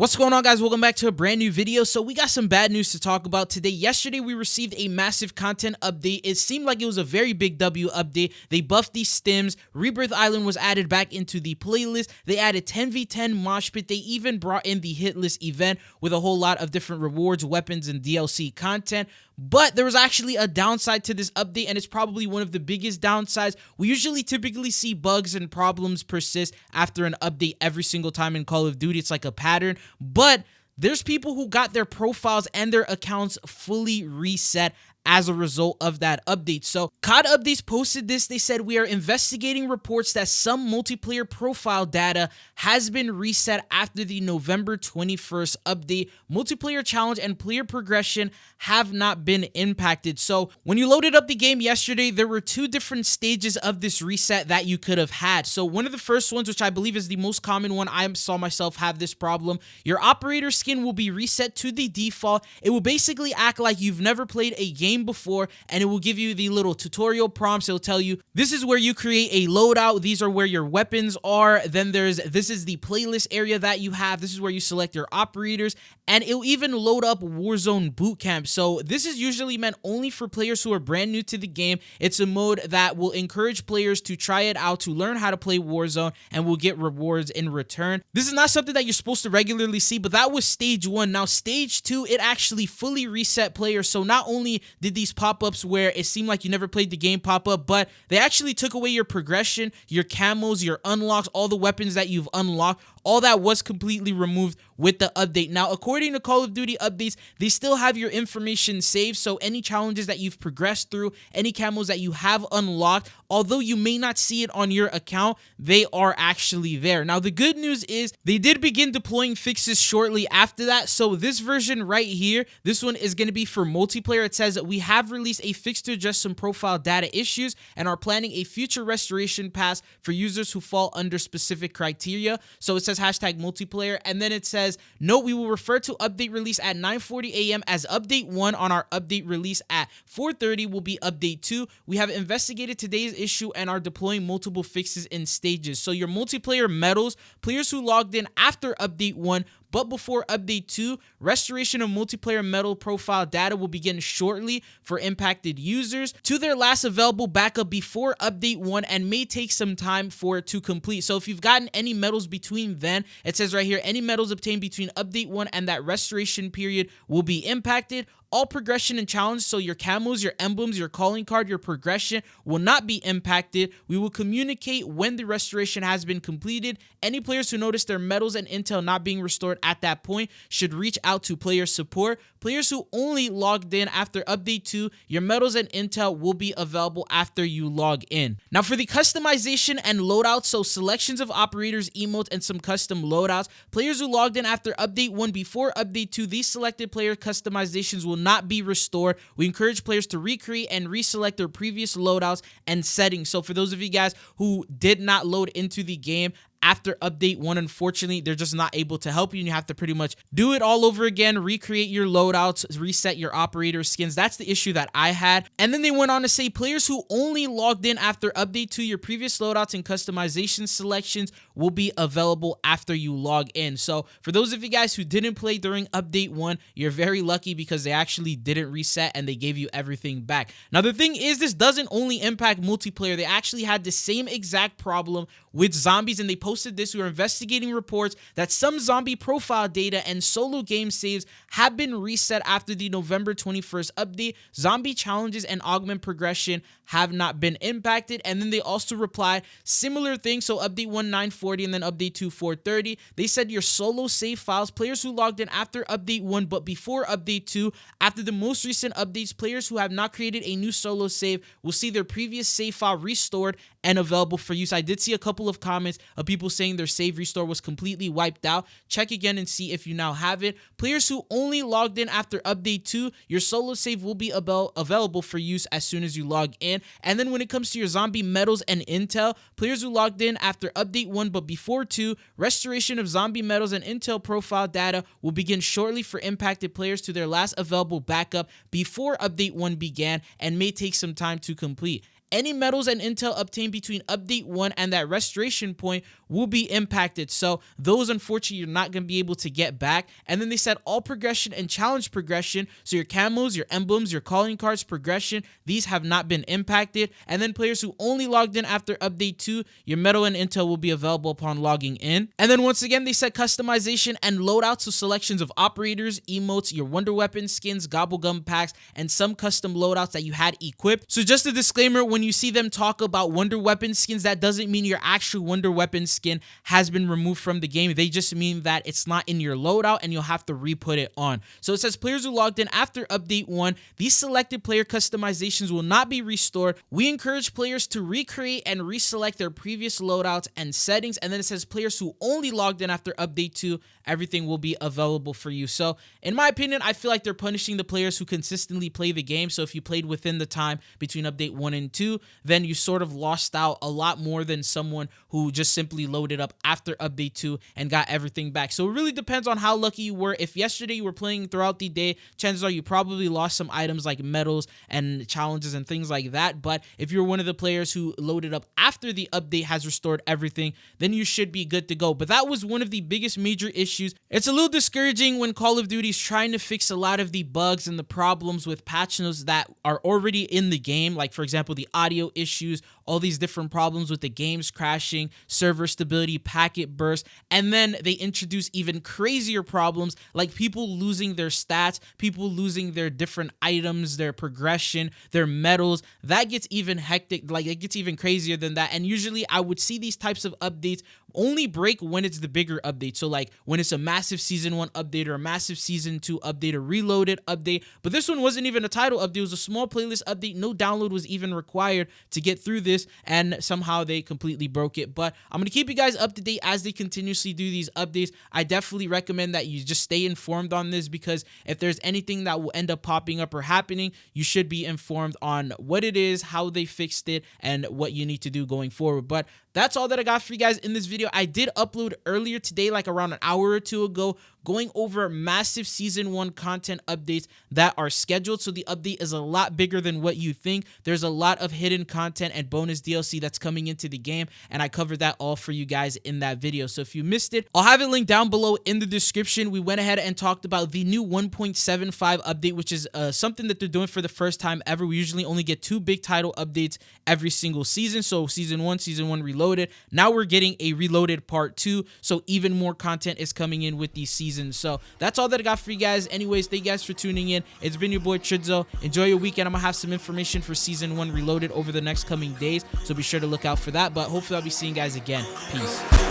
What's going on, guys? Welcome back to a brand new video. So we got some bad news to talk about today. Yesterday we received a massive content update. It seemed like it was a very big W update. They buffed these stims. Rebirth Island was added back into the playlist. They added 10v10 mosh pit. They even brought in the hit list event with a whole lot of different rewards, weapons, and DLC content. But there was actually a downside to this update, and it's probably one of the biggest downsides. We usually typically see bugs and problems persist after an update every single time in Call of Duty. It's like a pattern, but there's people who got their profiles and their accounts fully reset as a result of that update. So COD Updates posted this. They said, we are investigating reports that some multiplayer profile data has been reset after the November 21st update. Multiplayer challenge and player progression have not been impacted. So when you loaded up the game yesterday, there were two different stages of this reset that you could have had. So one of the first ones, which I believe is the most common one, I saw myself have this problem. Your operator skin will be reset to the default. It will basically act like you've never played a game before, and it will give you the little tutorial prompts. It'll tell you this is where you create a loadout, these are where your weapons are, then this is the playlist area that you have, this is where you select your operators, and it'll even load up Warzone Bootcamp. So this is usually meant only for players who are brand new to the game. It's a mode that will encourage players to try it out, to learn how to play Warzone, and will get rewards in return. This is not something that you're supposed to regularly see, but that was stage one. Now stage two, it actually fully reset players. So not only did these pop-ups where it seemed like you never played the game pop up, but they actually took away your progression, your camos, your unlocks, all the weapons that you've unlocked. All that was completely removed with the update. Now, according to Call of Duty updates, they still have your information saved, so any challenges that you've progressed through, any camos that you have unlocked, although you may not see it on your account, they are actually there. Now, the good news is they did begin deploying fixes shortly after that, so this version right here, this one is going to be for multiplayer. It says that we have released a fix to address some profile data issues and are planning a future restoration pass for users who fall under specific criteria. So it says hashtag multiplayer, and then it says, note, we will refer to update release at 9:40 a.m. as update 1 on our update release at 4:30 will be update 2. We have investigated today's issue and are deploying multiple fixes in stages. So your multiplayer medals, players who logged in after update 1 but before update 2, restoration of multiplayer medal profile data will begin shortly for impacted users to their last available backup before update 1 and may take some time for it to complete. So if you've gotten any medals between then, it says right here, any medals obtained between update 1 and that restoration period will be impacted. All progression and challenge, so your camos, your emblems, your calling card, your progression will not be impacted. We will communicate when the restoration has been completed. Any players who notice their medals and intel not being restored at that point should reach out to player support. Players who only logged in after update 2, your medals and intel will be available after you log in. Now for the customization and loadouts, so selections of operators, emotes, and some custom loadouts. Players who logged in after update 1 before update 2, these selected player customizations will not be restored. We encourage players to recreate and reselect their previous loadouts and settings. So for those of you guys who did not load into the game after update 1, unfortunately, they're just not able to help you, and you have to pretty much do it all over again, recreate your loadouts, reset your operator skins. That's the issue that I had. And then they went on to say players who only logged in after update 2, your previous loadouts and customization selections will be available after you log in. So for those of you guys who didn't play during update 1, you're very lucky because they actually didn't reset and they gave you everything back. Now the thing is, this doesn't only impact multiplayer. They actually had the same exact problem with zombies, and they posted this. We are investigating reports that some zombie profile data and solo game saves have been reset after the November 21st update. Zombie challenges and augment progression have not been impacted. And then they also replied similar things. So update 1 9:40 and then update 2 4:30. They said your solo save files, players who logged in after update 1 but before update 2, after the most recent updates, players who have not created a new solo save will see their previous save file restored and available for use. I did see a couple of comments of people saying their save restore was completely wiped out. Check again and see if you now have it. Players who only logged in after update 2, your solo save will be available for use as soon as you log in. And then when it comes to your zombie medals and intel, players who logged in after update 1 but before 2, restoration of zombie medals and intel profile data will begin shortly for impacted players to their last available backup before update 1 began and may take some time to complete. any medals and intel obtained between update 1 and that restoration point will be impacted. So those, unfortunately, you're not going to be able to get back. And then they said all progression and challenge progression, so your camos, your emblems, your calling cards progression, these have not been impacted. And then players who only logged in after update 2, your medal and intel will be available upon logging in. And then once again, they said customization and loadouts, so selections of operators, emotes, your wonder weapon skins, gobblegum packs, and some custom loadouts that you had equipped. So just a disclaimer, when you see them talk about wonder weapon skins, that doesn't mean your actual wonder weapon skin has been removed from the game. They just mean that it's not in your loadout and you'll have to re-put it on. So it says players who logged in after update 1, these selected player customizations will not be restored. We encourage players to recreate and reselect their previous loadouts and settings. And then it says players who only logged in after update 2, everything will be available for you. So in my opinion, I feel like they're punishing the players who consistently play the game. So if you played within the time between update 1 and 2, then you sort of lost out a lot more than someone who just simply loaded up after update 2 and got everything back. So it really depends on how lucky you were. If yesterday you were playing throughout the day, chances are you probably lost some items like medals and challenges and things like that. But if you're one of the players who loaded up after the update has restored everything, then you should be good to go. But that was one of the biggest major issues. It's a little discouraging when Call of Duty is trying to fix a lot of the bugs and the problems with patch notes that are already in the game. Like, for example, the audio issues, all these different problems with the games crashing, server stability, packet burst, and then they introduce even crazier problems like people losing their stats, people losing their different items, their progression, their medals. That gets even hectic, like it gets even crazier than that. And usually I would see these types of updates only break when it's the bigger update. So like when it's a massive season 1 update or a massive season 2 update, a reloaded update. But this one wasn't even a title update. It was a small playlist update. No download was even required to get through this, and somehow they completely broke it. But I'm going to keep you guys up to date as they continuously do these updates. I definitely recommend that you just stay informed on this, because if there's anything that will end up popping up or happening, you should be informed on what it is, how they fixed it, and what you need to do going forward. But that's all that I got for you guys in this video. I did upload earlier today, like around an hour or two ago, going over massive season 1 content updates that are scheduled. So the update is a lot bigger than what you think. There's a lot of hidden content and bonus DLC that's coming into the game, and I covered that all for you guys in that video. So if you missed it, I'll have it linked down below in the description. We went ahead and talked about the new 1.75 update, which is something that they're doing for the first time ever. We usually only get 2 big title updates every single season. So season 1 Reloaded. Now we're getting a Reloaded part 2. So even more content is coming in with these seasons. So that's all that I got for you guys. Anyways, thank you guys for tuning in. It's been your boy Chidzo. Enjoy your weekend. I'm gonna have some information for season 1 Reloaded over the next coming days, so be sure to look out for that. But hopefully I'll be seeing you guys again. Peace.